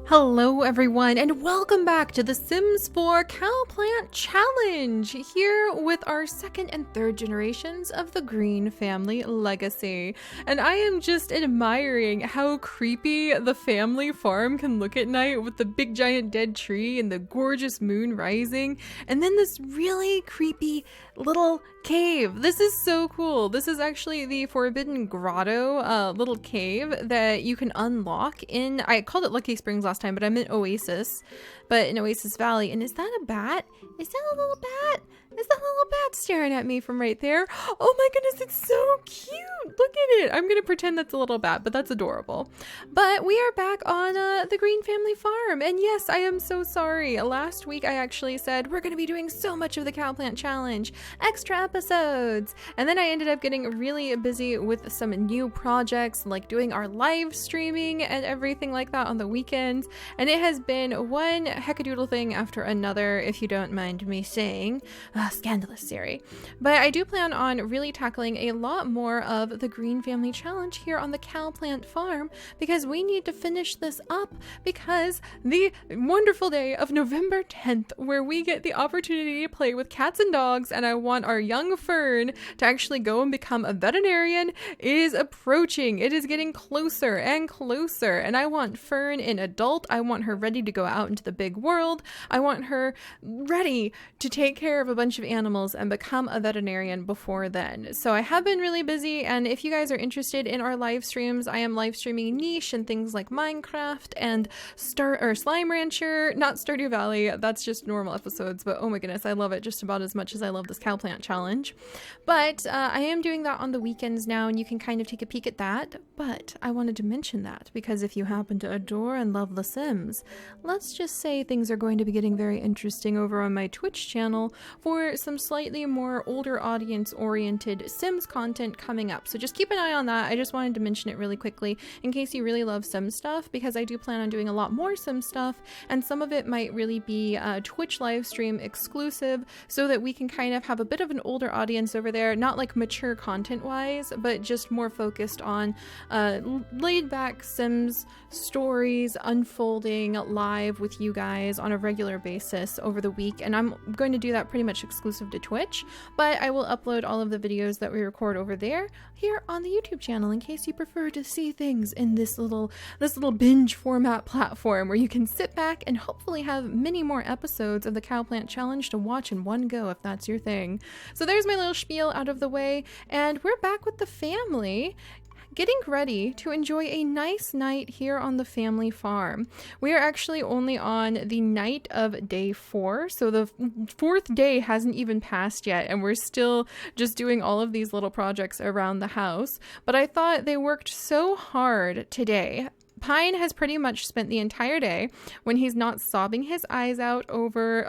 Hello everyone, and welcome back to the Sims 4 Cowplant Challenge, here with our second and third generations of the Green family legacy. And I am just admiring how creepy the family farm can look at night with the big giant dead tree and the gorgeous moon rising, and then this really creepy little cave. This is so cool. This is actually the Forbidden Grotto little cave that you can unlock in, I called it Lucky Springs last time, but I'm in Oasis Valley. And is that a bat? Is that a little bat? Is that a little bat staring at me from right there? Oh my goodness, it's so cute. Look at it. I'm going to pretend that's a little bat, but that's adorable. But we are back on the Green family farm. And yes, I am so sorry. Last week I actually said we're going to be doing so much of the Cowplant Challenge, extra episodes. And then I ended up getting really busy with some new projects, like doing our live streaming and everything like that on the weekends. And it has been one heckadoodle thing after another, if you don't mind me saying. Scandalous Seri. But I do plan on really tackling a lot more of the Green Family Challenge here on the Cowplant Farm, because we need to finish this up, because the wonderful day of November 10th, where we get the opportunity to play with cats and dogs, and I want our young Fern to actually go and become a veterinarian, is approaching. It is getting closer and closer, and I want Fern an adult. I want her ready to go out into the big world. I want her ready to take care of a bunch of animals and become a veterinarian before then. So I have been really busy, and if you guys are interested in our live streams, I am live streaming niche and things like Minecraft and Slime Rancher, not Stardew Valley, that's just normal episodes, but oh my goodness, I love it just about as much as I love this Cowplant Challenge. But I am doing that on the weekends now, and you can kind of take a peek at that. But I wanted to mention that because if you happen to adore and love The Sims, let's just say things are going to be getting very interesting over on my Twitch channel for some slightly more older audience oriented Sims content coming up. So just keep an eye on that. I just wanted to mention it really quickly in case you really love Sim stuff, because I do plan on doing a lot more Sim stuff, and some of it might really be Twitch live stream exclusive, so that we can kind of have a bit of an older audience over there, not like mature content wise, but just more focused on laid back Sims stories unfolding live with you guys on a regular basis over the week. And I'm going to do that pretty much exclusive to Twitch, but I will upload all of the videos that we record over there here on the YouTube channel in case you prefer to see things in this little binge format platform where you can sit back and hopefully have many more episodes of the Cowplant Challenge to watch in one go if that's your thing. So there's my little spiel out of the way, and we're back with the family, getting ready to enjoy a nice night here on the family farm. We are actually only on the night of day 4, so the 4th day hasn't even passed yet, and we're still just doing all of these little projects around the house. But I thought they worked so hard today. Pine has pretty much spent the entire day, when he's not sobbing his eyes out over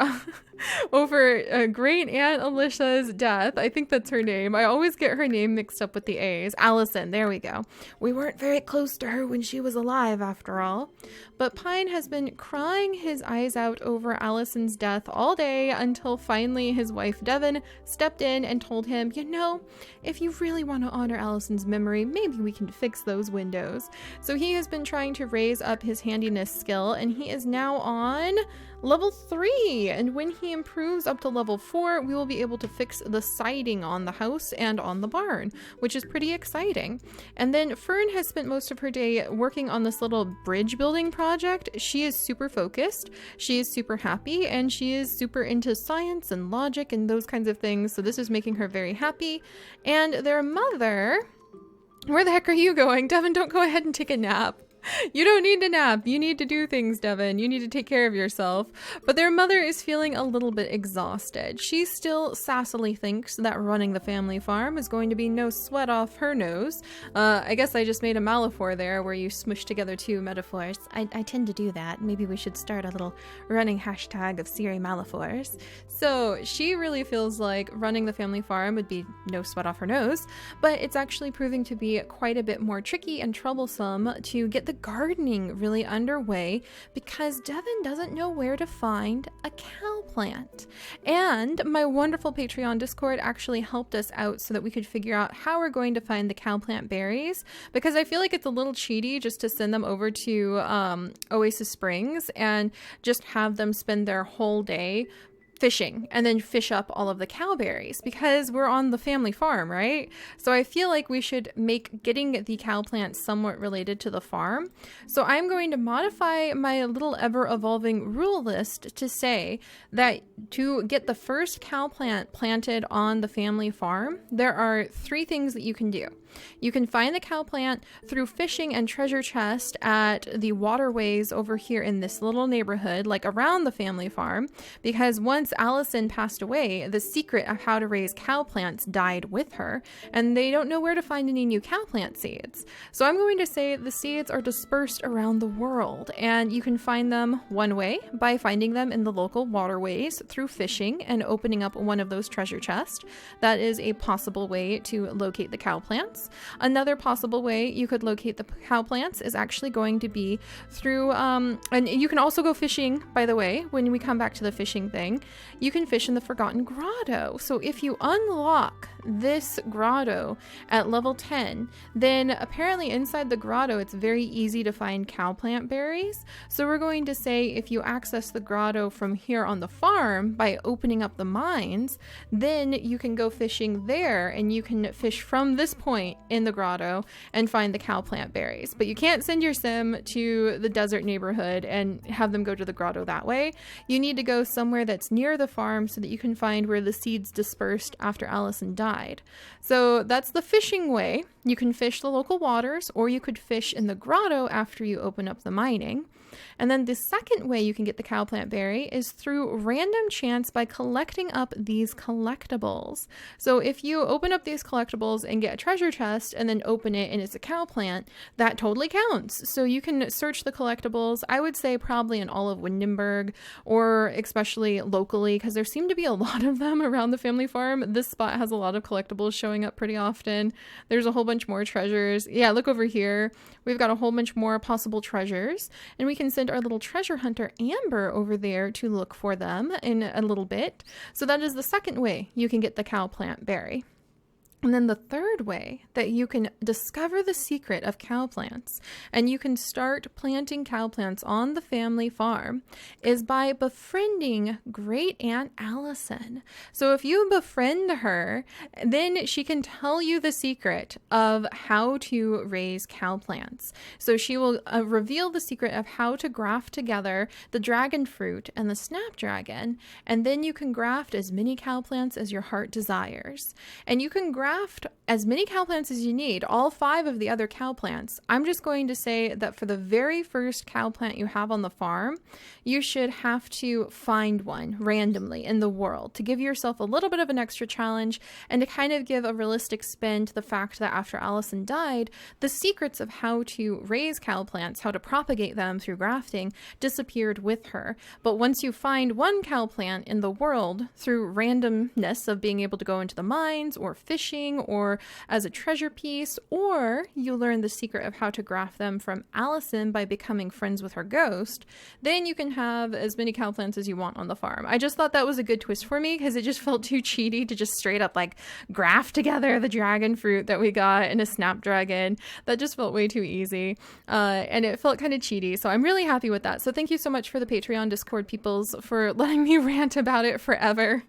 great Aunt Alicia's death. I think that's her name. I always get her name mixed up with the A's. Allison, there we go. We weren't very close to her when she was alive, after all. But Pine has been crying his eyes out over Allison's death all day, until finally his wife Devin stepped in and told him, you know, if you really want to honor Allison's memory, maybe we can fix those windows. So he has been trying to raise up his handiness skill, and he is now on level 3, and when he improves up to level 4, we will be able to fix the siding on the house and on the barn, which is pretty exciting. And then Fern has spent most of her day working on this little bridge building project. She is super focused, she is super happy, and she is super into science and logic and those kinds of things, so this is making her very happy. And their mother, where the heck are you going? Devin, don't go ahead and take a nap. You don't need to nap. You need to do things, Devin. You need to take care of yourself. But their mother is feeling a little bit exhausted. She still sassily thinks that running the family farm is going to be no sweat off her nose. I guess I just made a metaphor there where you smush together two metaphors. I tend to do that. Maybe we should start a little running hashtag of Seri metaphors. So she really feels like running the family farm would be no sweat off her nose, but it's actually proving to be quite a bit more tricky and troublesome to get the gardening really underway because Devin doesn't know where to find a cowplant. And my wonderful Patreon Discord actually helped us out so that we could figure out how we're going to find the cowplant berries, because I feel like it's a little cheaty just to send them over to Oasis Springs and just have them spend their whole day fishing and then fish up all of the cowberries because we're on the family farm, right? So I feel like we should make getting the cowplant somewhat related to the farm. So I'm going to modify my little ever-evolving rule list to say that to get the first cowplant planted on the family farm, there are 3 things that you can do. You can find the cowplant through fishing and treasure chest at the waterways over here in this little neighborhood, like around the family farm, because once Allison passed away, the secret of how to raise cowplants died with her, and they don't know where to find any new cowplant seeds. So I'm going to say the seeds are dispersed around the world, and you can find them one way by finding them in the local waterways through fishing and opening up one of those treasure chests. That is a possible way to locate the cowplants. Another possible way you could locate the cowplants is actually going to be through, and you can also go fishing, by the way, when we come back to the fishing thing. You can fish in the Forgotten Grotto. So if you unlock this grotto at level 10, then apparently inside the grotto it's very easy to find cowplant berries. So we're going to say if you access the grotto from here on the farm by opening up the mines, then you can go fishing there and you can fish from this point in the grotto and find the cowplant berries. But you can't send your sim to the desert neighborhood and have them go to the grotto that way. You need to go somewhere that's near the farm so that you can find where the seeds dispersed after Allison died. So that's the fishing way. You can fish the local waters, or you could fish in the grotto after you open up the mining. And then the second way you can get the cowplant berry is through random chance by collecting up these collectibles. So if you open up these collectibles and get a treasure chest and then open it and it's a cowplant, that totally counts. So you can search the collectibles, I would say probably in all of Windenburg, or especially locally, because there seem to be a lot of them around the family farm. This spot has a lot of collectibles showing up pretty often. There's a whole bunch more treasures. Yeah, look over here. We've got a whole bunch more possible treasures, and we can send our little treasure hunter Amber over there to look for them in a little bit. So that is the second way you can get the cowplant berry. And then the third way that you can discover the secret of cowplants and you can start planting cowplants on the family farm is by befriending Great Aunt Allison. So if you befriend her, then she can tell you the secret of how to raise cowplants. So she will reveal the secret of how to graft together the dragon fruit and the snapdragon, and then you can graft as many cowplants as your heart desires. And you can graft as many cowplants as you need, all 5 of the other cowplants. I'm just going to say that for the very first cowplant you have on the farm, you should have to find one randomly in the world to give yourself a little bit of an extra challenge and to kind of give a realistic spin to the fact that after Allison died, the secrets of how to raise cowplants, how to propagate them through grafting, disappeared with her. But once you find one cowplant in the world through randomness of being able to go into the mines or fishing or as a treasure piece, or you learn the secret of how to graft them from Allison by becoming friends with her ghost, then you can have as many cowplants as you want on the farm. I just thought that was a good twist for me because it just felt too cheaty to just straight up like graft together the dragon fruit that we got in a snapdragon. That just felt way too easy. And it felt kind of cheaty. So I'm really happy with that. So thank you so much for the Patreon Discord peoples for letting me rant about it forever.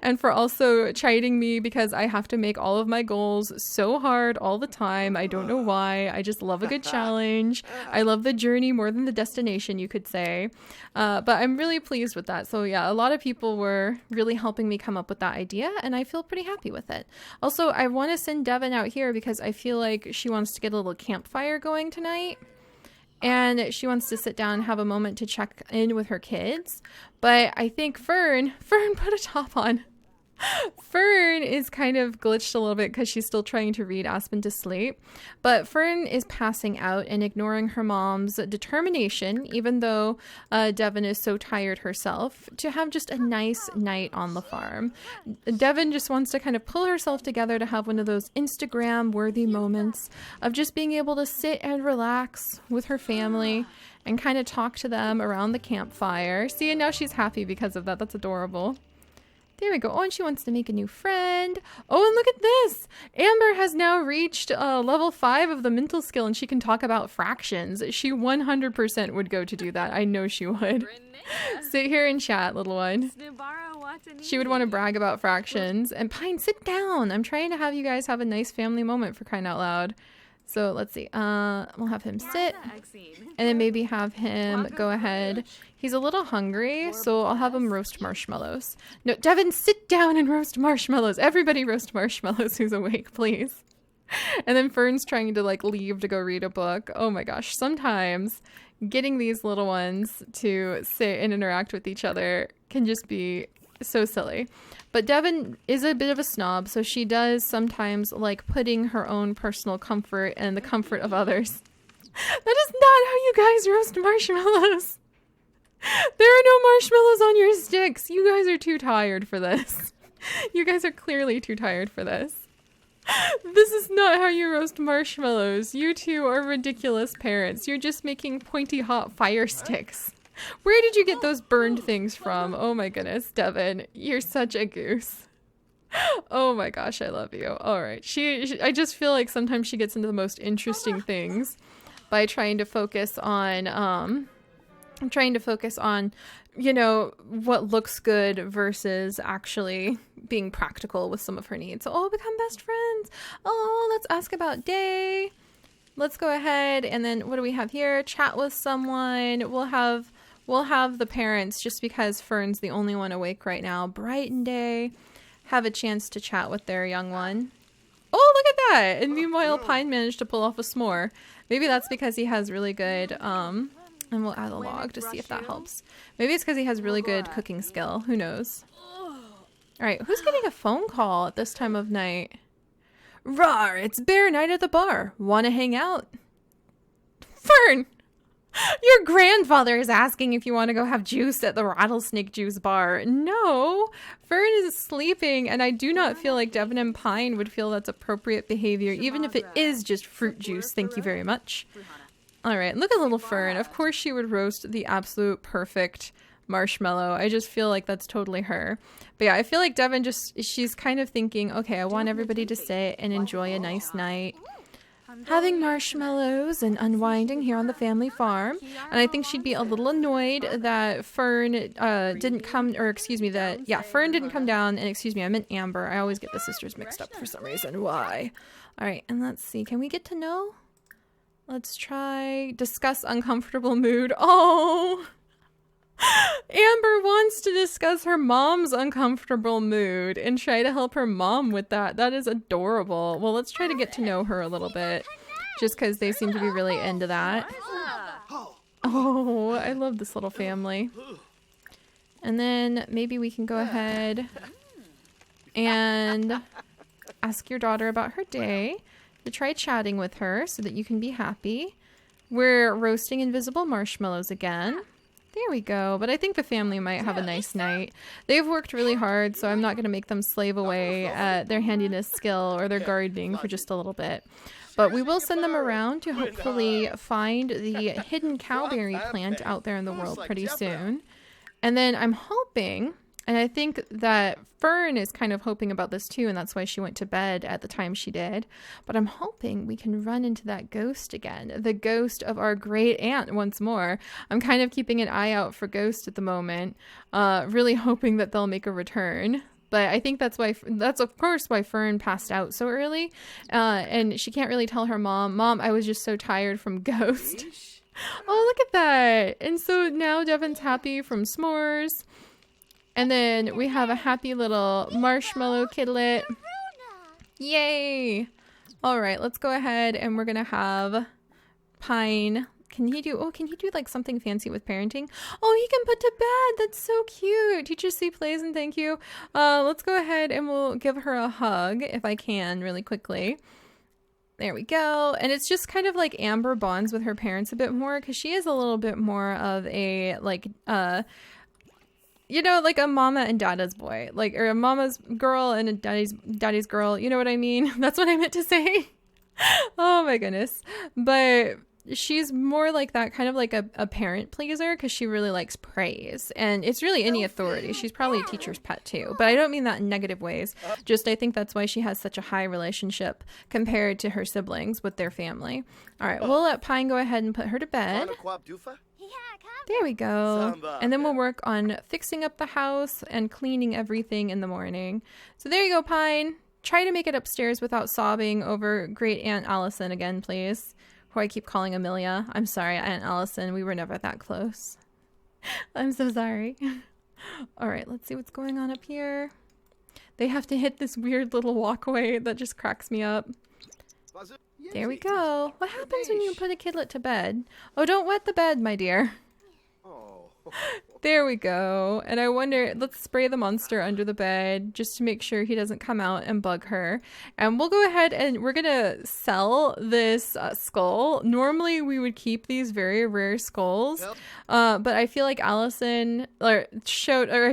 And for also chiding me because I have to make all of my goals so hard all the time. I don't know why. I just love a good challenge. I love the journey more than the destination, you could say. But I'm really pleased with that. So yeah, a lot of people were really helping me come up with that idea, and I feel pretty happy with it. Also, I want to send Devin out here because I feel like she wants to get a little campfire going tonight. and she wants to sit down and have a moment to check in with her kids. But I think Fern put a top on. Fern is kind of glitched a little bit because she's still trying to read Aspen to sleep. But Fern is passing out and ignoring her mom's determination, even though Devin is so tired herself, to have just a nice night on the farm. Devin just wants to kind of pull herself together to have one of those Instagram-worthy moments of just being able to sit and relax with her family and kind of talk to them around the campfire. See, and now she's happy because of that. That's adorable. There we go. Oh, and she wants to make a new friend. Oh, and look at this. Amber has now reached level 5 of the mental skill, and she can talk about fractions. She 100% would go to do that. I know she would. Sit here and chat, little one. She would want to brag about fractions. And Pine, sit down. I'm trying to have you guys have a nice family moment, for crying out loud. So let's see. We'll have him sit, and then maybe have him go ahead. He's a little hungry, so I'll have him roast marshmallows. No, Devin, sit down and roast marshmallows. Everybody roast marshmallows who's awake, please. And then Fern's trying to like leave to go read a book. Oh my gosh. Sometimes getting these little ones to sit and interact with each other can just be so silly. But Devin is a bit of a snob, so she does sometimes like putting her own personal comfort and the comfort of others. That is not how you guys roast marshmallows. There are no marshmallows on your sticks. You guys are too tired for this. You guys are clearly too tired for this. This is not how you roast marshmallows. You two are ridiculous parents. You're just making pointy hot fire sticks. Where did you get those burned things from? Oh my goodness, Devin, you're such a goose. Oh my gosh, I love you. All right. I just feel like sometimes she gets into the most interesting things by trying to focus on, you know, what looks good versus actually being practical with some of her needs. So, become best friends. Oh, let's ask about day. Let's go ahead. And then what do we have here? Chat with someone. We'll have the parents, just because Fern's the only one awake right now, brighten day, have a chance to chat with their young one. Oh, look at that. And meanwhile, Pine managed to pull off a s'more. Maybe that's because he has really good, and we'll add a log to see if that helps. Maybe it's because he has really good cooking skill. Who knows? All right, who's getting a phone call at this time of night? Rawr, it's bear night at the bar. Want to hang out? Fern! Your grandfather is asking if you want to go have juice at the rattlesnake juice bar. No, Fern is sleeping, and I do not feel like Devin and Pine would feel that's appropriate behavior, even if it is just fruit juice. Thank you very much. All right, look at little Fern. Of course she would roast the absolute perfect marshmallow. I just feel like that's totally her. But yeah, I feel like Devin she's kind of thinking, okay, I want everybody to sit and enjoy a nice night, having marshmallows and unwinding here on the family farm. And I think she'd be a little annoyed that Fern didn't come, or excuse me, Fern didn't come down, and excuse me, I meant Amber. I always get the sisters mixed up for some reason. Why? All right, and let's see. Can we get to know? Let's try discuss uncomfortable mood. Oh, Amber wants to discuss her mom's uncomfortable mood and try to help her mom with that. That is adorable. Well, let's try to get to know her a little bit, just because they seem to be really into that. Oh, I love this little family. And then maybe we can go ahead and ask your daughter about her day, to try chatting with her so that you can be happy. We're roasting invisible marshmallows again. There we go. But I think the family might have a nice night. They've worked really hard, so I'm not going to make them slave away at their handiness skill or their gardening for just a little bit. But we will send them around to hopefully find the hidden cowberry plant out there in the world pretty soon. And then I'm hoping, and I think that Fern is kind of hoping about this too, and that's why she went to bed at the time she did. But I'm hoping we can run into that ghost again, the ghost of our great aunt once more. I'm kind of keeping an eye out for ghosts at the moment, really hoping that they'll make a return. But I think that's of course why Fern passed out so early, and she can't really tell her mom, I was just so tired from ghost. Oh, look at that. And so now Devin's happy from s'mores. And then we have a happy little marshmallow kidlet. Yay! All right, let's go ahead and we're going to have Pine can he do like something fancy with parenting? Oh, he can put to bed. That's so cute. Teacher C, please and thank you. Let's go ahead and we'll give her a hug if I can really quickly. There we go. And it's just kind of like Amber bonds with her parents a bit more because she is a little bit more of a like you know, like a mama and dada's boy, like, or a mama's girl and a daddy's girl. You know what I mean? That's what I meant to say. Oh my goodness. But she's more like that, kind of like a parent pleaser because she really likes praise. And it's really any authority. She's probably a teacher's pet too. But I don't mean that in negative ways. Just I think that's why she has such a high relationship compared to her siblings with their family. All right, we'll let Pine go ahead and put her to bed. There we go. And then we'll work on fixing up the house and cleaning everything in the morning. So there you go, Pine. Try to make it upstairs without sobbing over Great Aunt Allison again, please. Who I keep calling Amelia. I'm sorry, Aunt Allison. We were never that close. I'm so sorry. All right, let's see what's going on up here. They have to hit this weird little walkway that just cracks me up. There we go. What happens when you put a kidlet to bed? Oh, don't wet the bed, my dear. There we go. And I wonder, let's spray the monster under the bed just to make sure he doesn't come out and bug her. And we'll go ahead and we're gonna sell this skull. Normally we would keep these very rare skulls, but I feel like Allison I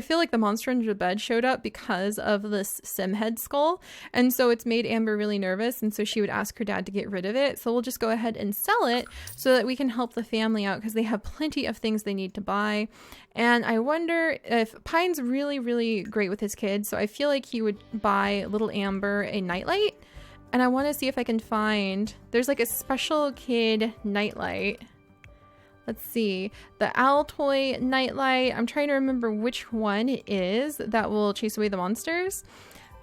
feel like the monster under the bed showed up because of this sim head skull, and so it's made Amber really nervous, and so she would ask her dad to get rid of it. So we'll just go ahead and sell it so that we can help the family out because they have plenty of things they need to buy. And I wonder if Pine's really, really great with his kids. So I feel like he would buy little Amber a nightlight. And I want to see if I can find, there's like a special kid nightlight. Let's see, the owl toy nightlight. I'm trying to remember which one it is that will chase away the monsters.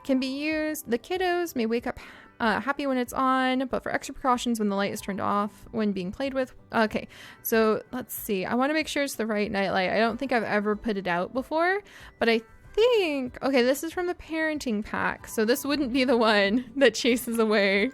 Can be used. The kiddos may wake up happy when it's on, but for extra precautions when the light is turned off when being played with. Okay, so let's see. I want to make sure it's the right nightlight. I don't think I've ever put it out before, but I think, okay, this is from the parenting pack, so this wouldn't be the one that chases away.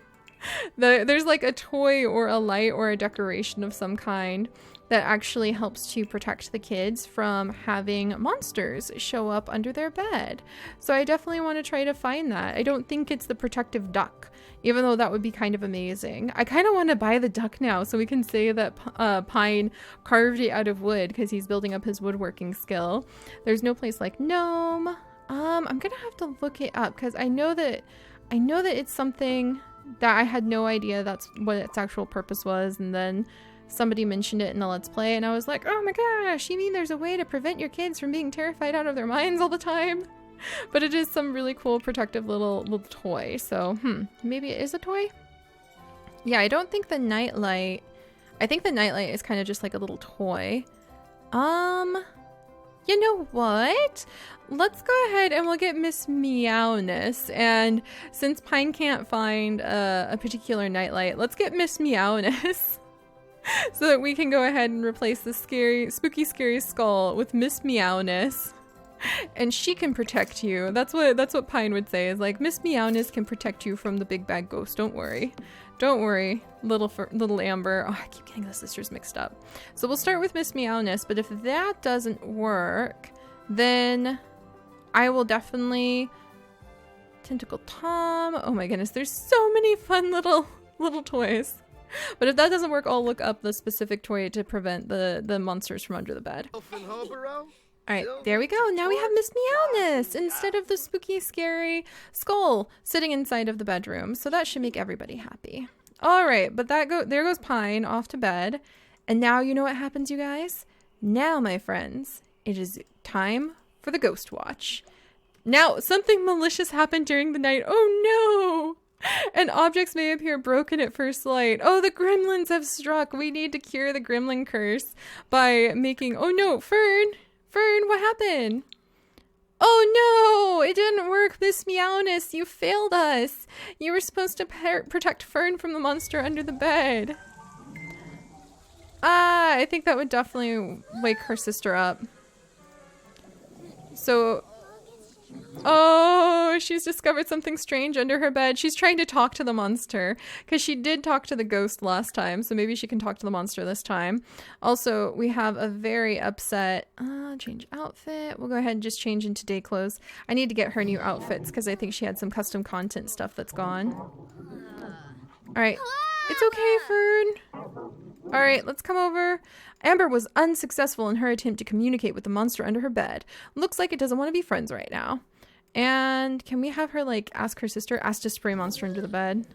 There's like a toy or a light or a decoration of some kind that actually helps to protect the kids from having monsters show up under their bed. So I definitely want to try to find that. I don't think it's the protective duck, even though that would be kind of amazing. I kind of want to buy the duck now so we can say that Pine carved it out of wood because he's building up his woodworking skill. There's no place like gnome. I'm gonna have to look it up because I know that it's something that I had no idea that's what its actual purpose was, and then somebody mentioned it in a Let's Play, and I was like, oh my gosh, you mean there's a way to prevent your kids from being terrified out of their minds all the time? But it is some really cool protective little toy, so maybe it is a toy? Yeah, I don't think the nightlight, I think the nightlight is kind of just like a little toy. You know what? Let's go ahead and we'll get Miss Meowness. And since Pine can't find a particular nightlight, let's get Miss Meowness so that we can go ahead and replace the spooky, scary skull with Miss Meowness. And she can protect you. That's what Pine would say, is like, Miss Meowness can protect you from the big bad ghost. Don't worry. Don't worry, little Amber. Oh, I keep getting the sisters mixed up. So we'll start with Miss Meowness, but if that doesn't work, then I will definitely Tentacle Tom. Oh my goodness, there's so many fun little toys. But if that doesn't work, I'll look up the specific toy to prevent the monsters from under the bed. Alright, there we go. Now we have Miss Meowness instead of the spooky, scary skull sitting inside of the bedroom. So that should make everybody happy. Alright, but there goes Pine off to bed. And now you know what happens, you guys? Now, my friends, it is time for the Ghost Watch. Now, something malicious happened during the night. Oh no! And objects may appear broken at first light. Oh, the gremlins have struck. We need to cure the gremlin curse by making... Oh no, Fern, what happened? Oh no, it didn't work, Miss Meowness. You failed us. You were supposed to protect Fern from the monster under the bed. I think that would definitely wake her sister up. So Oh, she's discovered something strange under her bed. She's trying to talk to the monster because she did talk to the ghost last time. So maybe she can talk to the monster this time. Also, we have a very upset, change outfit. We'll go ahead and just change into day clothes. I need to get her new outfits because I think she had some custom content stuff that's gone. All right. It's okay, Fern. All right, let's come over. Amber was unsuccessful in her attempt to communicate with the monster under her bed. Looks like it doesn't want to be friends right now. And can we have her, like, ask her sister? Ask to spray monster under the bed.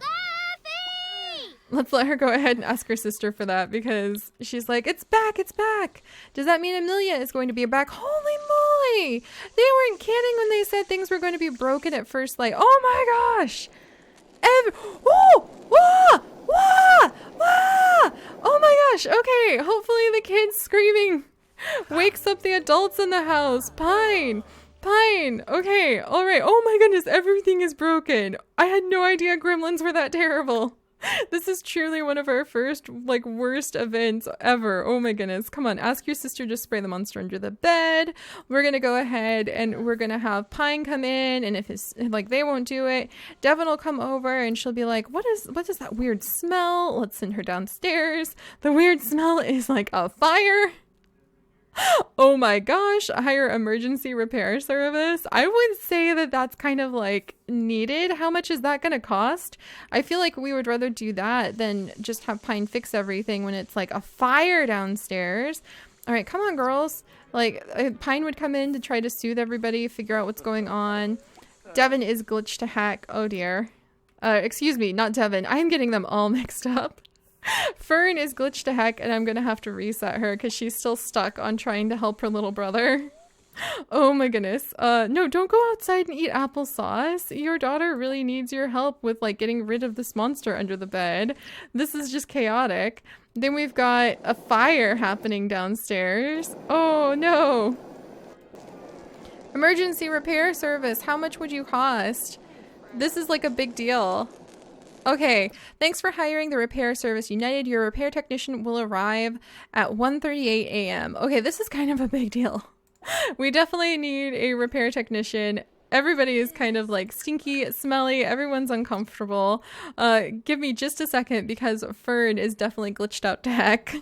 Let's let her go ahead and ask her sister for that because she's like, it's back, it's back. Does that mean Amelia is going to be back? Holy moly! They weren't kidding when they said things were going to be broken at first. Like, oh my gosh! Oh! Wah! Wah! Wah! Oh my gosh! Okay, hopefully the kids screaming wakes up the adults in the house. Pine! Pine! Okay, alright. Oh my goodness, everything is broken. I had no idea gremlins were that terrible. This is truly one of our first, like, worst events ever. Oh my goodness. Come on, ask your sister to spray the monster under the bed. We're gonna go ahead and we're gonna have Pine come in, and if it's, like, they won't do it, Devin will come over and she'll be like, what is that weird smell? Let's send her downstairs. The weird smell is like a fire. Oh my gosh, hire emergency repair service. I would say that that's kind of like needed. How much is that going to cost? I feel like we would rather do that than just have Pine fix everything when it's like a fire downstairs. All right, come on, girls. Like, Pine would come in to try to soothe everybody, figure out what's going on. Devin is glitched to heck. Oh dear. Excuse me, not Devin. I'm getting them all mixed up. Fern is glitched to heck, and I'm gonna have to reset her because she's still stuck on trying to help her little brother. Oh my goodness. No, don't go outside and eat applesauce. Your daughter really needs your help with, like, getting rid of this monster under the bed. This is just chaotic. Then we've got a fire happening downstairs. Oh no. Emergency repair service. How much would you cost? This is like a big deal. Okay, thanks for hiring the repair service United. Your repair technician will arrive at 1:38 a.m. Okay, this is kind of a big deal. We definitely need a repair technician. Everybody is kind of like stinky, smelly, everyone's uncomfortable. Give me just a second because Fern is definitely glitched out to heck.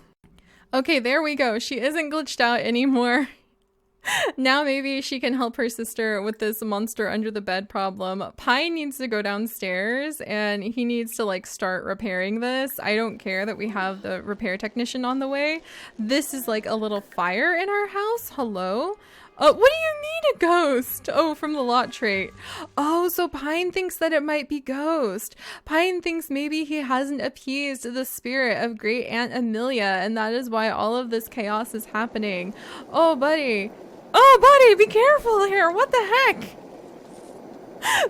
Okay, there we go. She isn't glitched out anymore. Now maybe she can help her sister with this monster under the bed problem. Pine needs to go downstairs and he needs to, like, start repairing this. I don't care that we have the repair technician on the way. This is like a little fire in our house. Hello? What do you mean a ghost? Oh, from the lot trait. Oh, so Pine thinks that it might be ghost. Pine thinks maybe he hasn't appeased the spirit of great Aunt Amelia, and that is why all of this chaos is happening. Oh, buddy. Oh, buddy, be careful here. What the heck?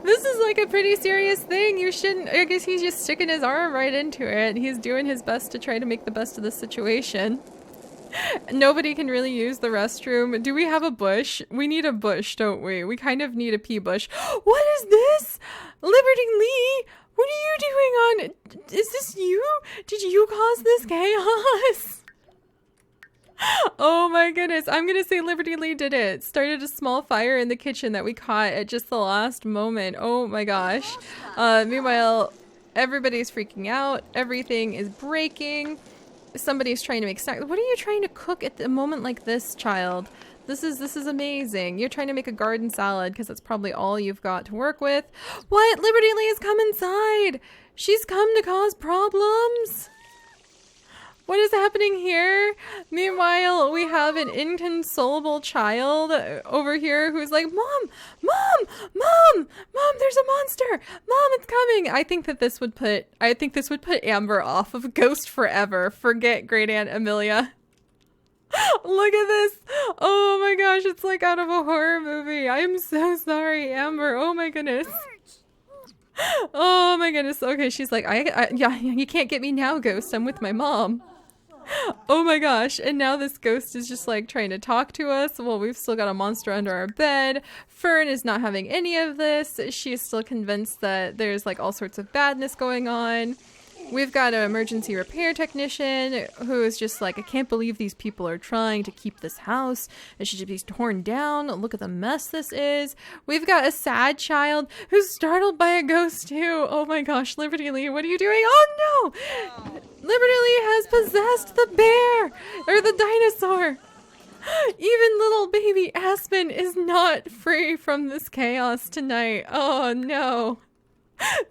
This is like a pretty serious thing. You shouldn't. I guess he's just sticking his arm right into it. He's doing his best to try to make the best of the situation. Nobody can really use the restroom. Do we have a bush? We need a bush, don't we? We kind of need a pee bush. What is this? Liberty Lee? What are you doing on? Is this you? Did you cause this chaos? Oh my goodness. I'm gonna say Liberty Lee did it. Started a small fire in the kitchen that we caught at just the last moment. Oh my gosh. Meanwhile, everybody's freaking out. Everything is breaking. Somebody's trying to make snacks. What are you trying to cook at a moment like this, child? This is amazing. You're trying to make a garden salad because that's probably all you've got to work with. What? Liberty Lee has come inside. She's come to cause problems. What is happening here? Meanwhile, we have an inconsolable child over here who's like, Mom, there's a monster. Mom, it's coming. I think this would put Amber off of Ghost forever. Forget Great Aunt Amelia. Look at this. Oh my gosh, it's like out of a horror movie. I'm so sorry, Amber. Oh my goodness. Oh my goodness. Okay, she's like, yeah, you can't get me now, Ghost. I'm with my mom. Oh my gosh, and now this ghost is just like trying to talk to us. Well, we've still got a monster under our bed. Fern is not having any of this. She is still convinced that there's like all sorts of badness going on. We've got an emergency repair technician who is just like, I can't believe these people are trying to keep this house. It should be torn down. Look at the mess this is. We've got a sad child who's startled by a ghost too. Oh my gosh, Liberty Lee, what are you doing? Oh no! Liberty Lee has possessed the bear or the dinosaur. Even little baby Aspen is not free from this chaos tonight. Oh no.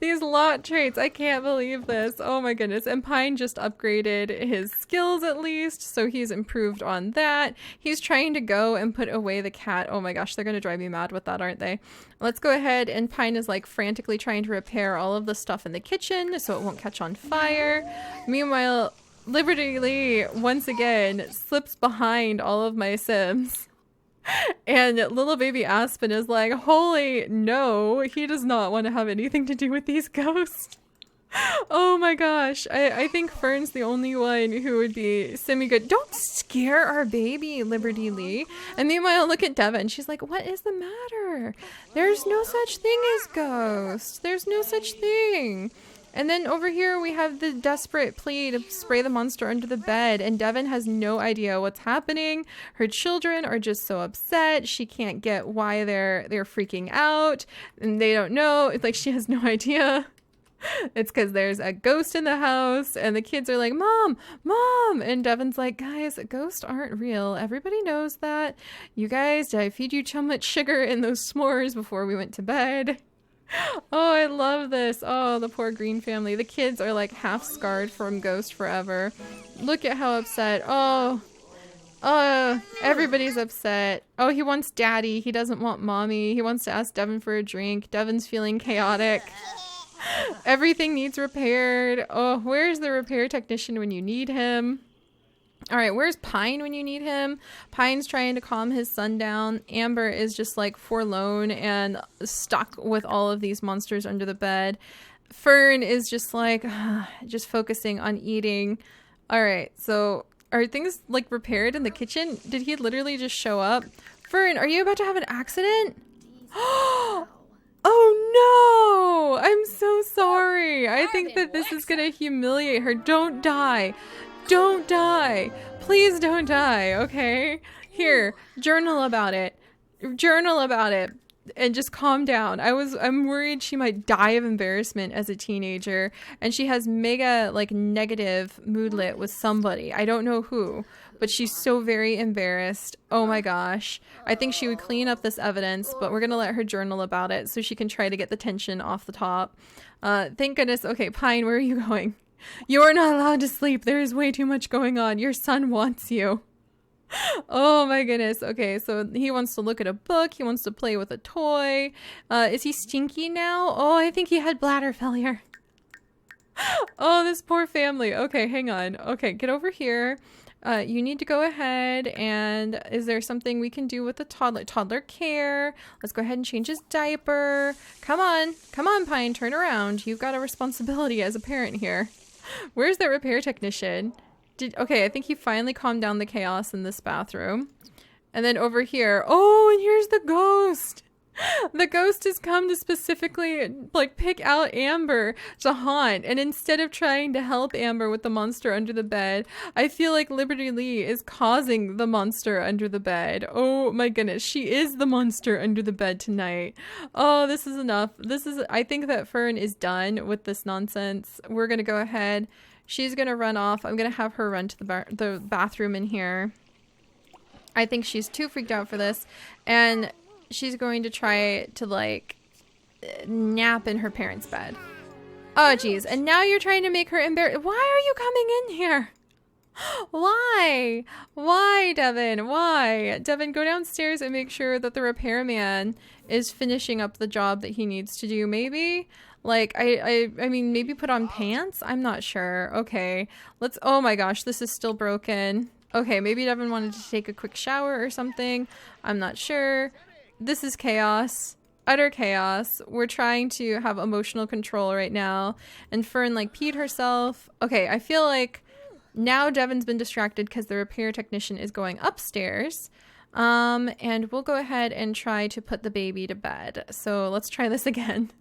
These lot traits, I can't believe this. Oh my goodness. And Pine just upgraded his skills at least, so he's improved on that. He's trying to go and put away the cat. Oh my gosh, they're gonna drive me mad with that, aren't they? Let's go ahead, and Pine is like frantically trying to repair all of the stuff in the kitchen so it won't catch on fire. Meanwhile, Liberty Lee once again slips behind all of my Sims. And little baby Aspen is like, holy no, he does not want to have anything to do with these ghosts. Oh my gosh. I think Fern's the only one who would be semi-good. Don't scare our baby, Liberty Lee. And meanwhile, look at Devin. She's like, what is the matter? There's no such thing as ghosts. There's no such thing. And then over here we have the desperate plea to spray the monster under the bed, and Devin has no idea what's happening. Her children are just so upset. She can't get why they're freaking out, and they don't know. It's like she has no idea. It's because there's a ghost in the house, and the kids are like, Mom, Mom! And Devin's like, guys, ghosts aren't real. Everybody knows that. You guys, did I feed you too much sugar in those s'mores before we went to bed? Oh, I love this. Oh, the poor Green family. The kids are like half scarred from Ghost forever. Look at how upset. Oh, everybody's upset. Oh, he wants daddy. He doesn't want mommy. He wants to ask Devin for a drink. Devin's feeling chaotic. Everything needs repaired. Oh, where's the repair technician when you need him? All right, where's Pine when you need him? Pine's trying to calm his son down. Amber is just like forlorn and stuck with all of these monsters under the bed. Fern is just like, just focusing on eating. All right, so are things like repaired in the kitchen? Did he literally just show up? Fern, are you about to have an accident? Oh no! I'm so sorry. I think that this is gonna humiliate her. Don't die. Don't die. Please don't die, okay? Here, journal about it. Journal about it. And just calm down. I'm worried she might die of embarrassment as a teenager. And she has mega, like, negative moodlet with somebody. I don't know who. But she's so very embarrassed. Oh my gosh. I think she would clean up this evidence, but we're gonna let her journal about it so she can try to get the tension off the top. Thank goodness. Okay, Pine, where are you going? You are not allowed to sleep. There is way too much going on. Your son wants you. Oh my goodness. Okay, so he wants to look at a book. He wants to play with a toy. Is he stinky now? Oh, I think he had bladder failure. Oh, this poor family. Okay, hang on. Okay, get over here. You need to go ahead and is there something we can do with the toddler care? Let's go ahead and change his diaper. Come on, Pine, turn around. You've got a responsibility as a parent here. Where's the repair technician? Okay, I think he finally calmed down the chaos in this bathroom. And then over here, oh, and here's the ghost. The ghost has come to specifically like pick out Amber to haunt, and instead of trying to help Amber with the monster under the bed, I feel like Liberty Lee is causing the monster under the bed. Oh my goodness, she is the monster under the bed tonight. Oh, this is enough. I think that Fern is done with this nonsense. We're gonna go ahead. She's gonna run off. I'm gonna have her run to the bathroom in here. I think she's too freaked out for this, and she's going to try to like nap in her parents' bed. Oh geez, and now you're trying to make her embarrassed. Why are you coming in here? Why, Devin? Why? Devin, go downstairs and make sure that the repairman is finishing up the job that he needs to do. Maybe like I mean maybe put on pants. I'm not sure. Okay, let's. Oh my gosh, this is still broken. Okay, maybe Devin wanted to take a quick shower or something. I'm not sure. This is chaos. Utter chaos. We're trying to have emotional control right now. And Fern like peed herself. Okay, I feel like now Devin's been distracted because the repair technician is going upstairs. And we'll go ahead and try to put the baby to bed. So let's try this again.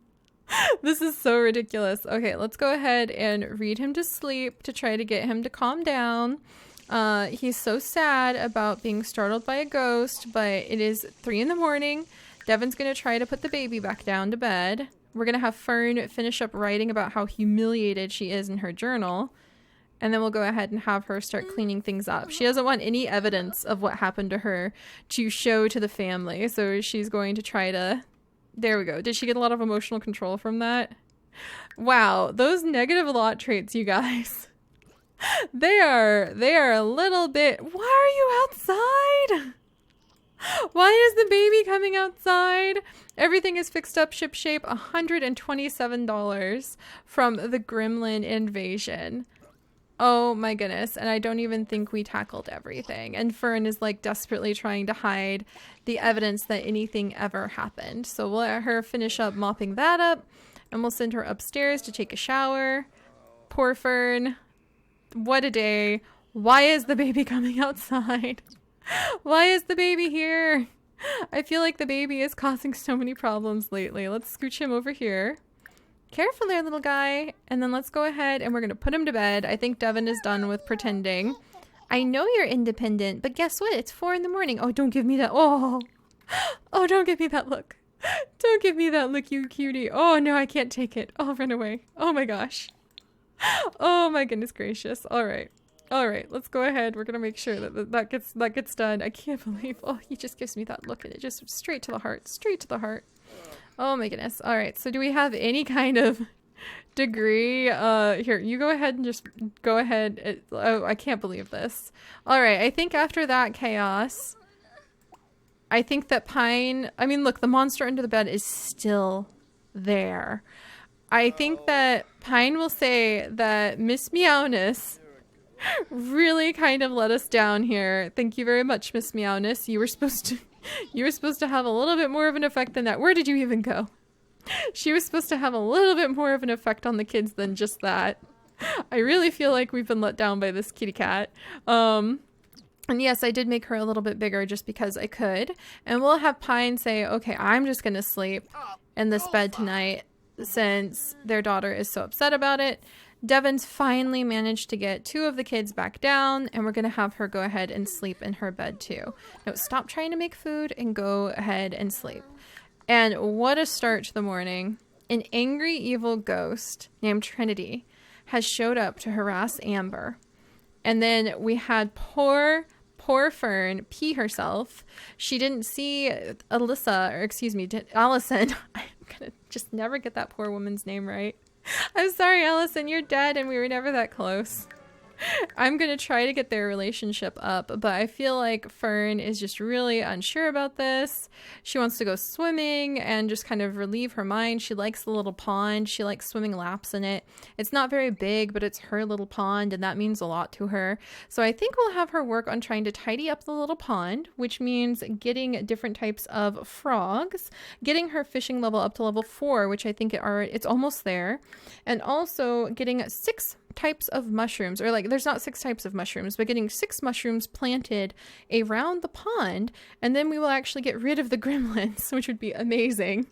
This is so ridiculous. Okay, let's go ahead and read him to sleep to try to get him to calm down. He's so sad about being startled by a ghost, but it is 3 in the morning. Devon's going to try to put the baby back down to bed. We're going to have Fern finish up writing about how humiliated she is in her journal. And then we'll go ahead and have her start cleaning things up. She doesn't want any evidence of what happened to her to show to the family. So she's going to try to... There we go. Did she get a lot of emotional control from that? Wow, those negative lot traits, you guys. They are a little bit... Why are you outside? Why is the baby coming outside? Everything is fixed up shipshape. $127 from the gremlin invasion. Oh my goodness. And I don't even think we tackled everything. And Fern is like desperately trying to hide the evidence that anything ever happened. So we'll let her finish up mopping that up and we'll send her upstairs to take a shower. Poor Fern. What a day. Why is the baby coming outside? Why is the baby here? I feel like the baby is causing so many problems lately. Let's scooch him over here. Careful there, little guy. And then let's go ahead and we're going to put him to bed. I think Devon is done with pretending. I know you're independent, but guess what? It's 4 in the morning. Oh, don't give me that. Oh, don't give me that look. Don't give me that look, you cutie. Oh, no, I can't take it. I'll run away. Oh, my gosh. Oh, my goodness gracious. All right. All right, let's go ahead. We're going to make sure that gets done. I can't believe. Oh, he just gives me that look and it just straight to the heart. Straight to the heart. Oh my goodness. All right. So do we have any kind of degree? Here, you go ahead and just go ahead. Oh, I can't believe this. All right. I think after that chaos, I think that look, the monster under the bed is still there. I think that Pine will say that Miss Meowness really kind of let us down here. Thank you very much, Miss Meowness. You were supposed to have a little bit more of an effect than that. Where did you even go? She was supposed to have a little bit more of an effect on the kids than just that. I really feel like we've been let down by this kitty cat. And yes, I did make her a little bit bigger just because I could. And we'll have Pine say, okay, I'm just going to sleep in this bed tonight since their daughter is so upset about it. Devon's finally managed to get 2 of the kids back down, and we're going to have her go ahead and sleep in her bed too. No, stop trying to make food and go ahead and sleep. And what a start to the morning. An angry, evil ghost named Trinity has showed up to harass Amber. And then we had poor Fern pee herself. She didn't see Allison. I'm going to just never get that poor woman's name right. I'm sorry, Allison, you're dead and we were never that close. I'm going to try to get their relationship up, but I feel like Fern is just really unsure about this. She wants to go swimming and just kind of relieve her mind. She likes the little pond. She likes swimming laps in it. It's not very big, but it's her little pond, and that means a lot to her. So I think we'll have her work on trying to tidy up the little pond, which means getting different types of frogs, getting her fishing level up to level 4, which I think it's almost there, and also getting 6 types of mushrooms, or like there's not 6 types of mushrooms, but getting 6 mushrooms planted around the pond, and then we will actually get rid of the gremlins, which would be amazing.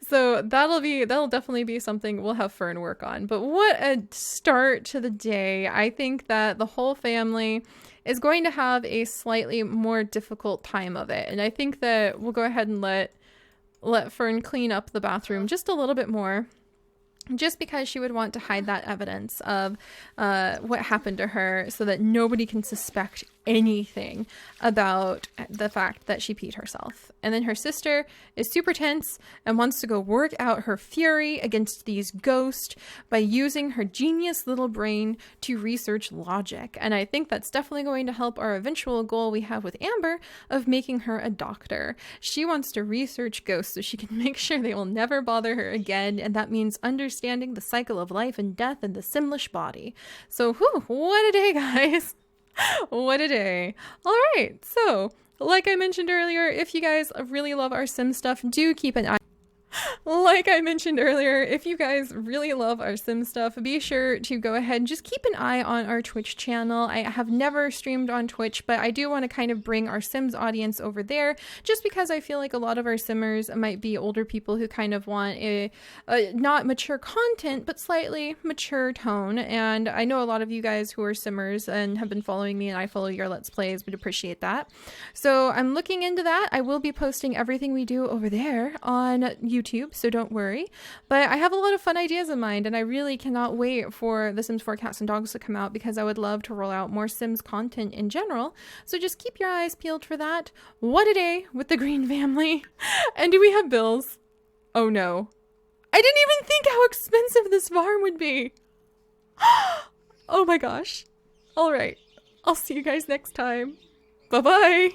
So that'll definitely be something we'll have Fern work on. But what a start to the day. I think that the whole family is going to have a slightly more difficult time of it, and I think that we'll go ahead and let Fern clean up the bathroom just a little bit more, just because she would want to hide that evidence of what happened to her so that nobody can suspect anything about the fact that she peed herself. And then her sister is super tense and wants to go work out her fury against these ghosts by using her genius little brain to research logic. And I think that's definitely going to help our eventual goal we have with Amber of making her a doctor. She wants to research ghosts so she can make sure they will never bother her again, and that means understanding the cycle of life and death in the Simlish body. So what a day, guys. What a day. All right, so like I mentioned earlier, if you guys really love our sim stuff, do keep an eye. Like I mentioned earlier, if you guys really love our Sim stuff, be sure to go ahead and just keep an eye on our Twitch channel. I have never streamed on Twitch, but I do want to kind of bring our Sims audience over there just because I feel like a lot of our Simmers might be older people who kind of want a not mature content, but slightly mature tone. And I know a lot of you guys who are Simmers and have been following me and I follow your Let's Plays would appreciate that. So I'm looking into that. I will be posting everything we do over there on YouTube, so don't worry. But I have a lot of fun ideas in mind, and I really cannot wait for The Sims 4 Cats and Dogs to come out because I would love to roll out more Sims content in general. So just keep your eyes peeled for that. What a day with the Green family. And do we have bills? Oh no. I didn't even think how expensive this farm would be. Oh my gosh. All right. I'll see you guys next time. Bye-bye.